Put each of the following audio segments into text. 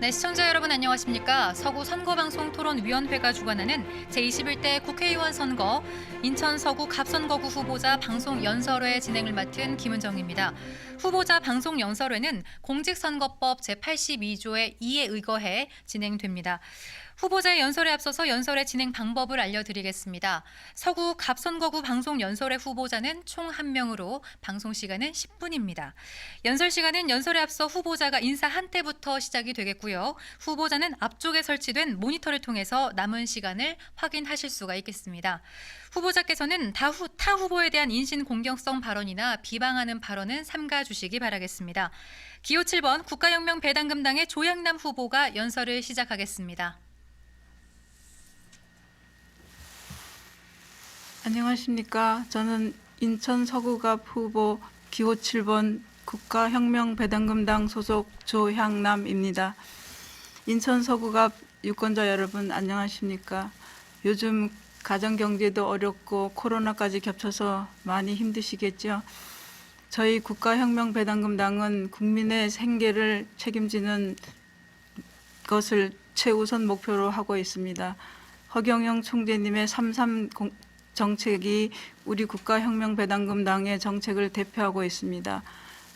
네, 시청자 여러분 안녕하십니까? 서구 선거방송토론위원회가 주관하는 제21대 국회의원 선거 인천 서구 갑선거구 후보자 방송 연설회 진행을 맡은 김은정입니다. 후보자 방송 연설회는 공직선거법 제82조의 2에 의거해 진행됩니다. 후보자의 연설에 앞서서 연설의 진행 방법을 알려드리겠습니다. 서구 갑선거구 방송 연설회 후보자는 총 1명으로 방송 시간은 10분입니다. 연설 시간은 연설에 앞서 후보자가 인사 한때부터 시작이 되겠고요. 후보자는 앞쪽에 설치된 모니터를 통해서 남은 시간을 확인하실 수가 있겠습니다. 후보자께서는 타 후보에 대한 인신 공격성 발언이나 비방하는 발언은 삼가 주시기 바라겠습니다. 기호 7번 국가혁명 배당금당의 조양남 후보가 연설을 시작하겠습니다. 안녕하십니까. 저는 인천 서구갑 후보 기호 7번 국가혁명배당금당 소속 조향남입니다. 인천 서구갑 유권자 여러분 안녕하십니까. 요즘 가정경제도 어렵고 코로나까지 겹쳐서 많이 힘드시겠죠. 저희 국가혁명배당금당은 국민의 생계를 책임지는 것을 최우선 목표로 하고 있습니다. 허경영 총재님의 3.3 정책이 우리 국가혁명배당금당의 정책을 대표하고 있습니다.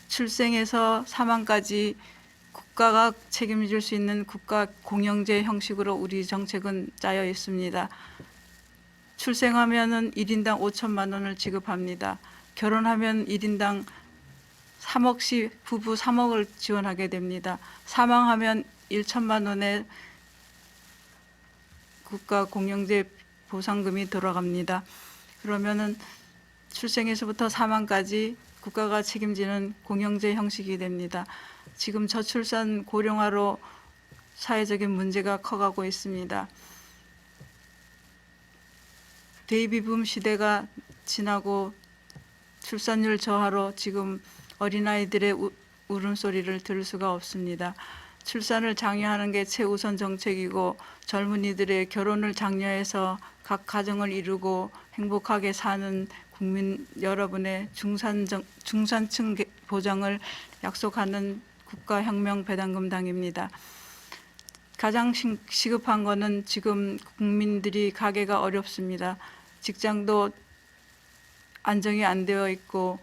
출생에서 사망까지 국가가 책임질 수 있는 국가공영제 형식으로 우리 정책은 짜여 있습니다. 출생하면 1인당 5천만 원을 지급합니다. 결혼하면 1인당 3억씩 부부 3억을 지원하게 됩니다. 사망하면 1천만 원의 국가공영제 보상금이 들어갑니다. 그러면은 출생에서부터 사망까지 국가가 책임지는 공영제 형식이 됩니다. 지금 저출산 고령화로 사회적인 문제가 커가고 있습니다. 베이비붐 시대가 지나고 출산율 저하로 지금 어린아이들의 울음소리를 들을 수가 없습니다. 출산을 장려하는 게 최우선 정책이고 젊은이들의 결혼을 장려해서 각 가정을 이루고 행복하게 사는 국민 여러분의 중산층 보장을 약속하는 국가혁명배당금당입니다. 가장 시급한 것은 지금 국민들이 가계가 어렵습니다. 직장도 안정이 안 되어 있고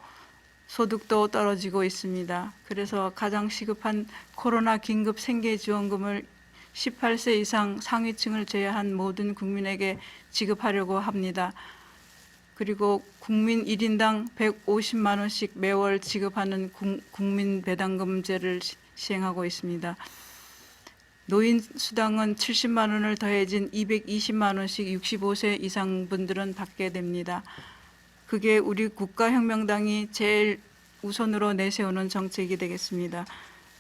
소득도 떨어지고 있습니다. 그래서 가장 시급한 코로나 긴급 생계지원금을 18세 이상 상위층을 제외한 모든 국민에게 지급하려고 합니다. 그리고 국민 1인당 150만 원씩 매월 지급하는 국민배당금제를 시행하고 있습니다. 노인수당은 70만 원을 더해진 220만 원씩 65세 이상 분들은 받게 됩니다. 그게 우리 국가혁명당이 제일 우선으로 내세우는 정책이 되겠습니다.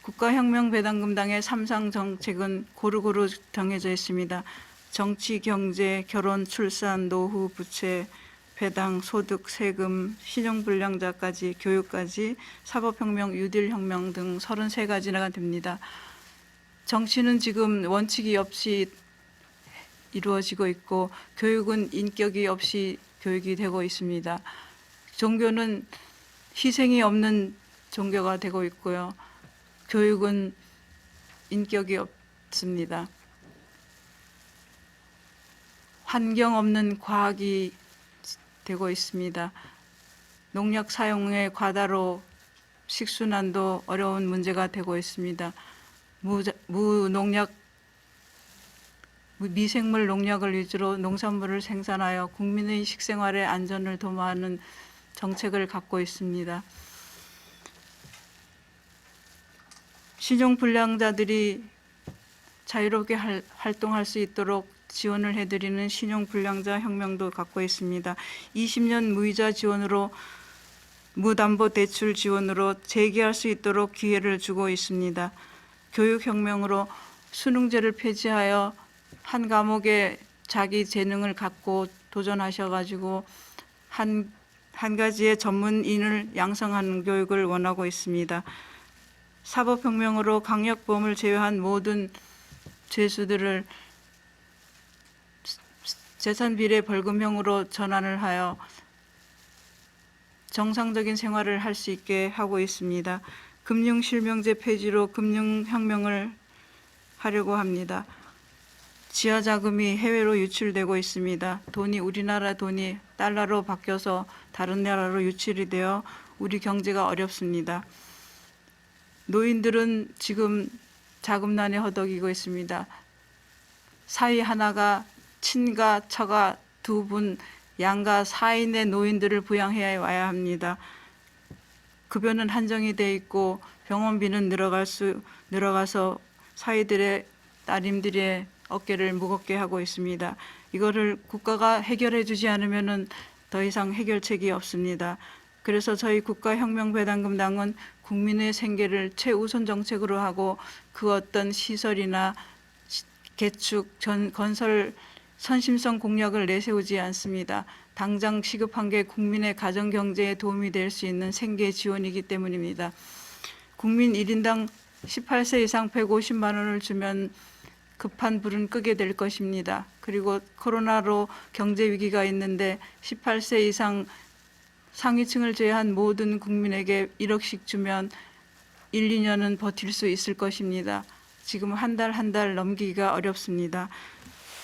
국가혁명배당금당의 3상 정책은 고루고루 정해져 있습니다. 정치, 경제, 결혼, 출산, 노후, 부채, 배당, 소득, 세금, 신용불량자까지 교육까지 사법혁명, 뉴딜혁명 등 33가지나 됩니다. 정치는 지금 원칙이 없이 이루어지고 있고 교육은 인격이 없이 교육이 되고 있습니다. 종교는 희생이 없는 종교가 되고 있고요. 교육은 인격이 없습니다. 환경 없는 과학이 되고 있습니다. 농약 사용의 과다로 식순환도 어려운 문제가 되고 있습니다. 미생물 농약을 위주로 농산물을 생산하여 국민의 식생활의 안전을 도모하는 정책을 갖고 있습니다. 신용불량자들이 자유롭게 활동할 수 있도록 지원을 해드리는 신용불량자 혁명도 갖고 있습니다. 20년 무이자 지원으로 무담보대출 지원으로 재기할 수 있도록 기회를 주고 있습니다. 교육혁명으로 수능제를 폐지하여 한 과목에 자기 재능을 갖고 도전하셔가지고 한 가지의 전문인을 양성하는 교육을 원하고 있습니다. 사법혁명으로 강력범을 제외한 모든 죄수들을 재산비례 벌금형으로 전환을 하여 정상적인 생활을 할 수 있게 하고 있습니다. 금융실명제 폐지로 금융혁명을 하려고 합니다. 지하 자금이 해외로 유출되고 있습니다. 우리나라 돈이 달러로 바뀌어서 다른 나라로 유출이 되어 우리 경제가 어렵습니다. 노인들은 지금 자금난에 허덕이고 있습니다. 사위 하나가 친가 처가 2분 양가 4인의 노인들을 부양해야 와야 합니다. 급여는 한정이 돼 있고 병원비는 늘어가서 사위들의 따님들의 어깨를 무겁게 하고 있습니다. 이거를 국가가 해결해 주지 않으면은 더 이상 해결책이 없습니다. 그래서 저희 국가혁명배당금당은 국민의 생계를 최우선 정책으로 하고 그 어떤 시설이나 개축, 건설 선심성 공약을 내세우지 않습니다. 당장 시급한 게 국민의 가정 경제에 도움이 될 수 있는 생계 지원이기 때문입니다. 국민 1인당 18세 이상 150만 원을 주면 급한 불은 끄게 될 것입니다. 그리고 코로나로 경제 위기가 있는데 18세 이상 상위층을 제외한 모든 국민에게 1억씩 주면 1, 2년은 버틸 수 있을 것입니다. 지금 한 달 넘기기가 어렵습니다.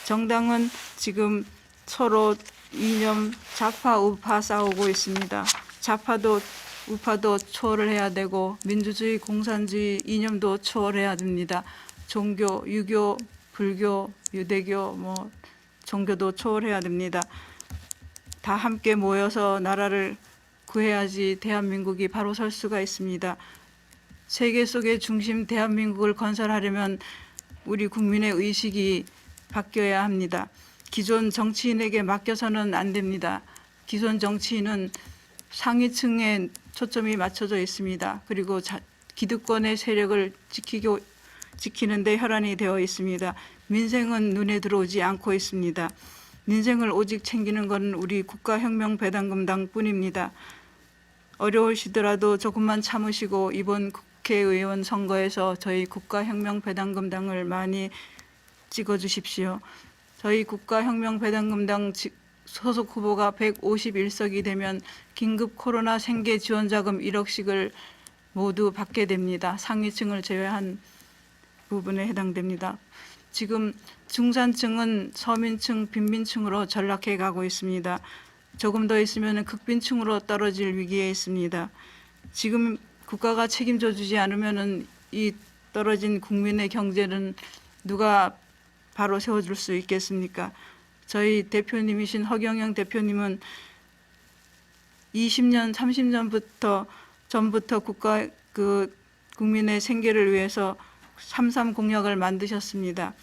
정당은 지금 서로 이념, 좌파, 우파 싸우고 있습니다. 좌파도 우파도 초월을 해야 되고 민주주의, 공산주의 이념도 초월해야 됩니다. 종교, 유교, 불교, 유대교, 종교도 초월해야 됩니다. 다 함께 모여서 나라를 구해야지 대한민국이 바로 설 수가 있습니다. 세계 속의 중심 대한민국을 건설하려면 우리 국민의 의식이 바뀌어야 합니다. 기존 정치인에게 맡겨서는 안 됩니다. 기존 정치인은 상위층에 초점이 맞춰져 있습니다. 그리고 기득권의 세력을 지키는 데 혈안이 되어 있습니다. 민생은 눈에 들어오지 않고 있습니다. 민생을 오직 챙기는 것은 우리 국가혁명배당금당 뿐입니다. 어려우시더라도 조금만 참으시고 이번 국회의원 선거에서 저희 국가혁명배당금당을 많이 찍어주십시오. 저희 국가혁명배당금당 소속 후보가 151석이 되면 긴급 코로나 생계 지원자금 1억씩을 모두 받게 됩니다. 상위층을 제외한 부분에 해당됩니다. 지금 중산층은 서민층, 빈민층으로 전락해 가고 있습니다. 조금 더 있으면 극빈층으로 떨어질 위기에 있습니다. 지금 국가가 책임져 주지 않으면 이 떨어진 국민의 경제는 누가 바로 세워줄 수 있겠습니까? 저희 대표님이신 허경영 대표님은 20년, 30년부터 전부터 국민의 생계를 위해서 3.3 공약을 만드셨습니다.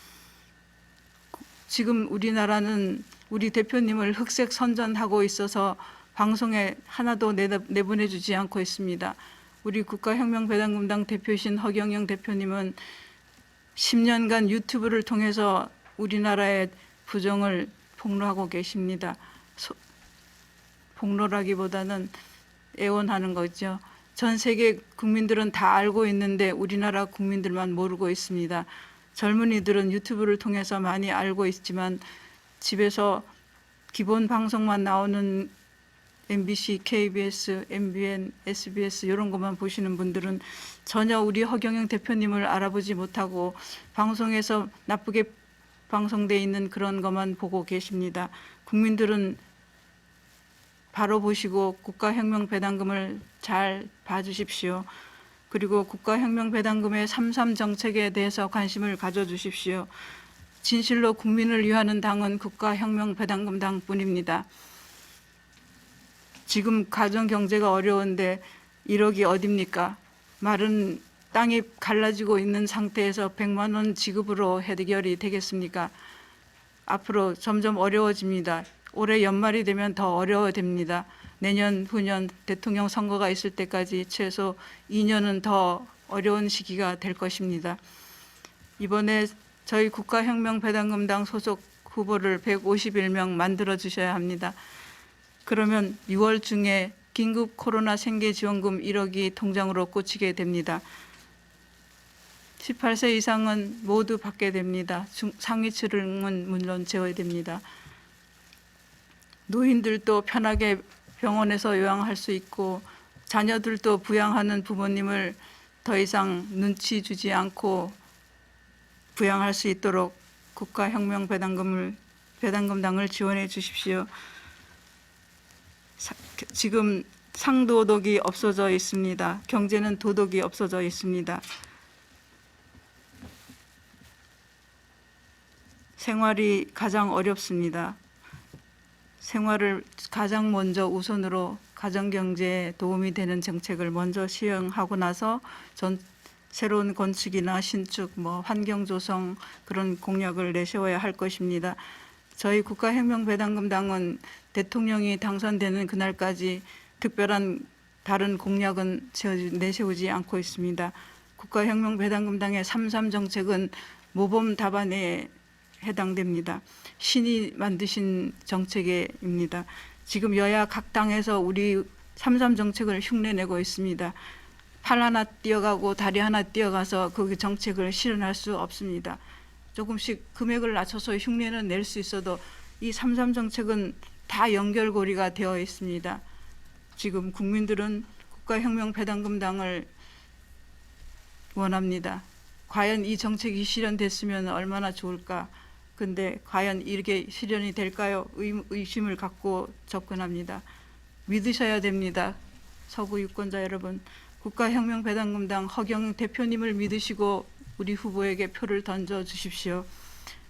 지금 우리나라는 우리 대표님을 흑색 선전하고 있어서 방송에 하나도 내보내주지 않고 있습니다. 우리 국가혁명배당금당 대표이신 허경영 대표님은 10년간 유튜브를 통해서 우리나라의 부정을 폭로하고 계십니다. 폭로라기보다는 애원하는 거죠. 전 세계 국민들은 다 알고 있는데 우리나라 국민들만 모르고 있습니다. 젊은이들은 유튜브를 통해서 많이 알고 있지만 집에서 기본 방송만 나오는 MBC, KBS, MBN, SBS 이런 것만 보시는 분들은 전혀 우리 허경영 대표님을 알아보지 못하고 방송에서 나쁘게 방송돼 있는 그런 것만 보고 계십니다. 국민들은 바로 보시고 국가혁명배당금을 잘 봐주십시오. 그리고 국가혁명배당금의 3.3 정책에 대해서 관심을 가져주십시오. 진실로 국민을 위하는 당은 국가혁명배당금당뿐입니다. 지금 가정경제가 어려운데 1억이 어딥니까? 마른 땅이 갈라지고 있는 상태에서 100만 원 지급으로 해결이 되겠습니까? 앞으로 점점 어려워집니다. 올해 연말이 되면 더 어려워집니다. 내년, 후년 대통령 선거가 있을 때까지 최소 2년은 더 어려운 시기가 될 것입니다. 이번에 저희 국가혁명배당금당 소속 후보를 151명 만들어 주셔야 합니다. 그러면 6월 중에 긴급 코로나 생계지원금 1억이 통장으로 꽂히게 됩니다. 18세 이상은 모두 받게 됩니다. 상위층은 물론 제외됩니다. 노인들도 편하게 병원에서 요양할 수 있고 자녀들도 부양하는 부모님을 더 이상 눈치 주지 않고 부양할 수 있도록 국가혁명배당금당을 지원해 주십시오. 지금 상도덕이 없어져 있습니다. 경제는 도덕이 없어져 있습니다. 생활이 가장 어렵습니다. 생활을 가장 먼저 우선으로 가정경제에 도움이 되는 정책을 먼저 시행하고 나서 새로운 건축이나 신축, 환경조성 그런 공약을 내세워야 할 것입니다. 저희 국가혁명배당금당은 대통령이 당선되는 그날까지 특별한 다른 공약은 내세우지 않고 있습니다. 국가혁명배당금당의 3.3 정책은 모범 답안에 해당됩니다. 신이 만드신 정책입니다. 지금 여야 각 당에서 우리 3.3 정책을 흉내내고 있습니다. 팔 하나 뛰어가고 다리 하나 뛰어가서 그 정책을 실현할 수 없습니다. 조금씩 금액을 낮춰서 흉내는 낼 수 있어도 이 3.3 정책은 다 연결고리가 되어 있습니다. 지금 국민들은 국가혁명배당금당을 원합니다. 과연 이 정책이 실현됐으면 얼마나 좋을까. 근데 과연 이렇게 실현이 될까요? 의심을 갖고 접근합니다. 믿으셔야 됩니다. 서구 유권자 여러분. 국가혁명배당금당 허경 대표님을 믿으시고 우리 후보에게 표를 던져주십시오.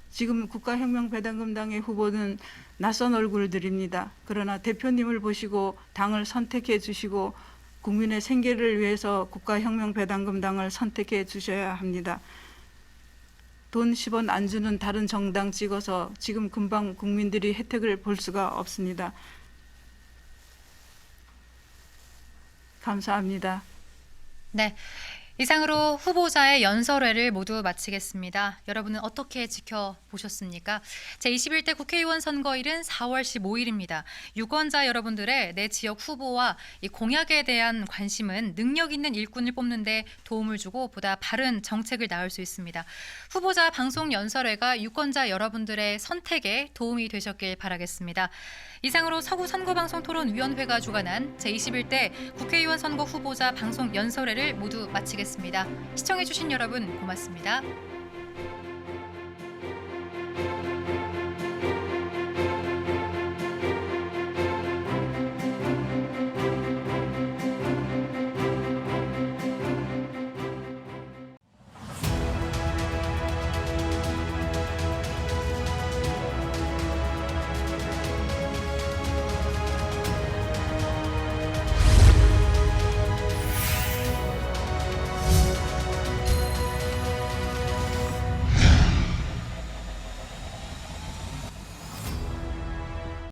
지금 국가혁명배당금당의 후보는 낯선 얼굴들입니다. 그러나 대표님을 보시고 당을 선택해 주시고 국민의 생계를 위해서 국가혁명배당금당을 선택해 주셔야 합니다. 돈 10원 안 주는 다른 정당 찍어서 지금 금방 국민들이 혜택을 볼 수가 없습니다. 감사합니다. 네. 이상으로 후보자의 연설회를 모두 마치겠습니다. 여러분은 어떻게 지켜보셨습니까? 제21대 국회의원 선거일은 4월 15일입니다. 유권자 여러분들의 내 지역 후보와 이 공약에 대한 관심은 능력 있는 일꾼을 뽑는 데 도움을 주고 보다 바른 정책을 낳을 수 있습니다. 후보자 방송 연설회가 유권자 여러분들의 선택에 도움이 되셨길 바라겠습니다. 이상으로 서구 선거방송토론위원회가 주관한 제21대 국회의원 선거 후보자 방송 연설회를 모두 마치겠습니다. 시청해주신 여러분 고맙습니다.